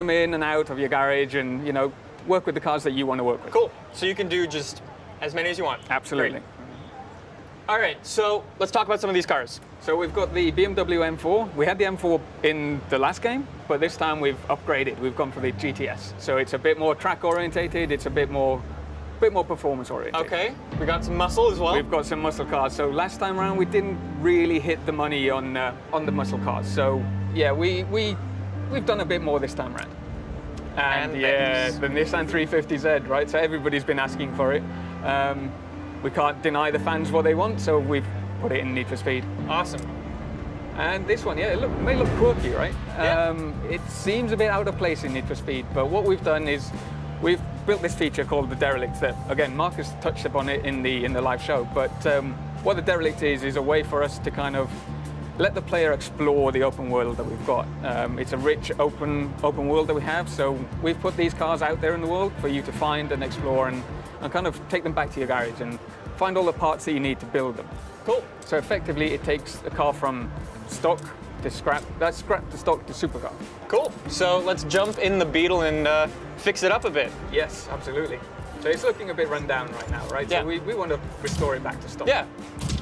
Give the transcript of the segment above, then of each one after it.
them in and out of your garage and, you know, work with the cars that you want to work with. Cool. So you can do just as many as you want. Absolutely. Great. All right, so let's talk about some of these cars. So we've got the Bmw M4. We had the M4 in the last game, but this time we've upgraded. We've gone for the GTS. So it's a bit more track orientated. It's a bit more performance oriented. Okay, we got some muscle as well. We've got some muscle cars. So last time around we didn't really hit the money on the muscle cars. So yeah, we've done a bit more this time around. And yeah, the Nissan 350Z, right? So everybody's been asking for it. We can't deny the fans what they want, so we've put it in Need for Speed. Awesome. And this one, yeah, it may look quirky, right? Yeah. It seems a bit out of place in Need for Speed, but what we've done is we've built this feature called the Derelict that, again, Marcus touched upon it in the live show, but what the Derelict is a way for us to kind of let the player explore the open world that we've got. It's a rich open world that we have, so we've put these cars out there in the world for you to find and explore and kind of take them back to your garage and find all the parts that you need to build them. Cool. So effectively, it takes a car from stock to scrap, that's scrap to stock to supercar. Cool. So let's jump in the Beetle and fix it up a bit. Yes, absolutely. So it's looking a bit run down right now, right? Yeah. So we want to restore it back to stock. Yeah.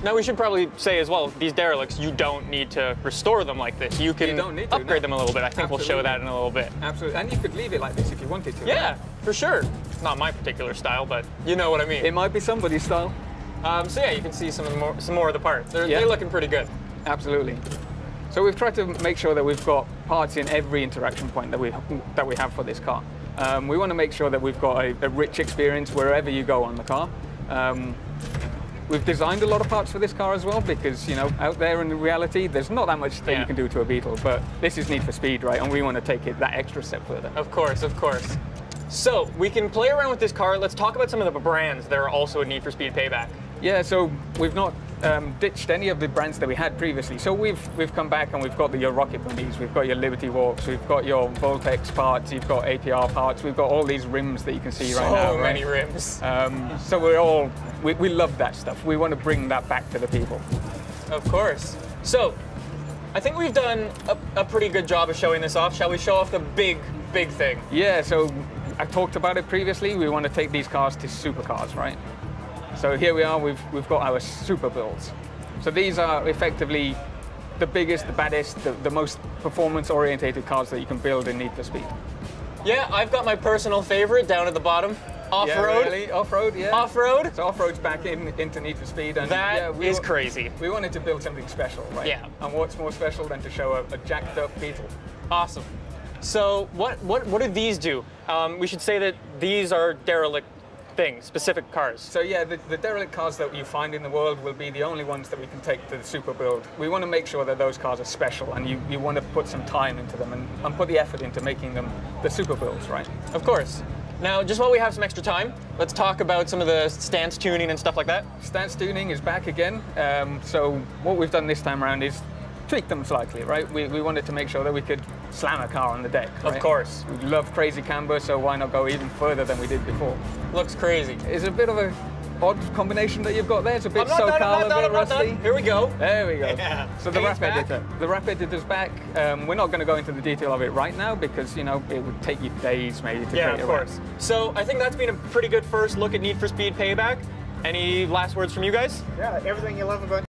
Now we should probably say as well, these derelicts, you don't need to restore them like this. You can upgrade them a little bit. I think we'll show that in a little bit. Absolutely. And you could leave it like this if you wanted to. Yeah, right? for sure. Not my particular style, but you know what I mean. It might be somebody's style. So yeah, you can see some more of the parts. They're looking pretty good. Absolutely. So we've tried to make sure that we've got parts in every interaction point that we have for this car. We want to make sure that we've got a rich experience wherever you go on the car. We've designed a lot of parts for this car as well because, you know, out there in reality, there's not that much that you can do to a Beetle, but this is Need for Speed, right? And we want to take it that extra step further. Of course, of course. So we can play around with this car. Let's talk about some of the brands that are also in Need for Speed Payback. Yeah, so we've not ditched any of the brands that we had previously. So we've come back and we've got your Rocket Bunnies, we've got your Liberty Walks, we've got your Voltex parts, you've got APR parts, we've got all these rims that you can see right now. So many rims. So we love that stuff. We want to bring that back to the people. Of course. So I think we've done a pretty good job of showing this off. Shall we show off the big thing? Yeah, so I talked about it previously. We want to take these cars to supercars, right? So here we are, we've got our super builds. So these are effectively the biggest, the baddest, the most performance-orientated cars that you can build in Need for Speed. Yeah, I've got my personal favorite down at the bottom. Off-road. Yeah, really? Off-road, yeah. Off-road. So off-road's back into Need for Speed. And that is crazy. We wanted to build something special, right? Yeah. And what's more special than to show a jacked up Beetle? Awesome. So what do these do? We should say that these are derelict things, specific cars. So yeah, the derelict cars that you find in the world will be the only ones that we can take to the super build. We want to make sure that those cars are special and you want to put some time into them and put the effort into making them the super builds, right? Of course. Now, just while we have some extra time, let's talk about some of the stance tuning and stuff like that. Stance tuning is back again. So what we've done this time around is tweak them slightly, right? We wanted to make sure that we could slam a car on the deck, right? Of course. We love crazy camber, so why not go even further than we did before? Looks crazy. It's a bit of a odd combination that you've got there. It's a bit SoCal, a bit rusty. Here we go. There we go. Yeah. So the wrap editor. The wrap editor's back. We're not going to go into the detail of it right now because, you know, it would take you days maybe to create a wrap. Yeah, of course. So I think that's been a pretty good first look at Need for Speed Payback. Any last words from you guys? Yeah, everything you love about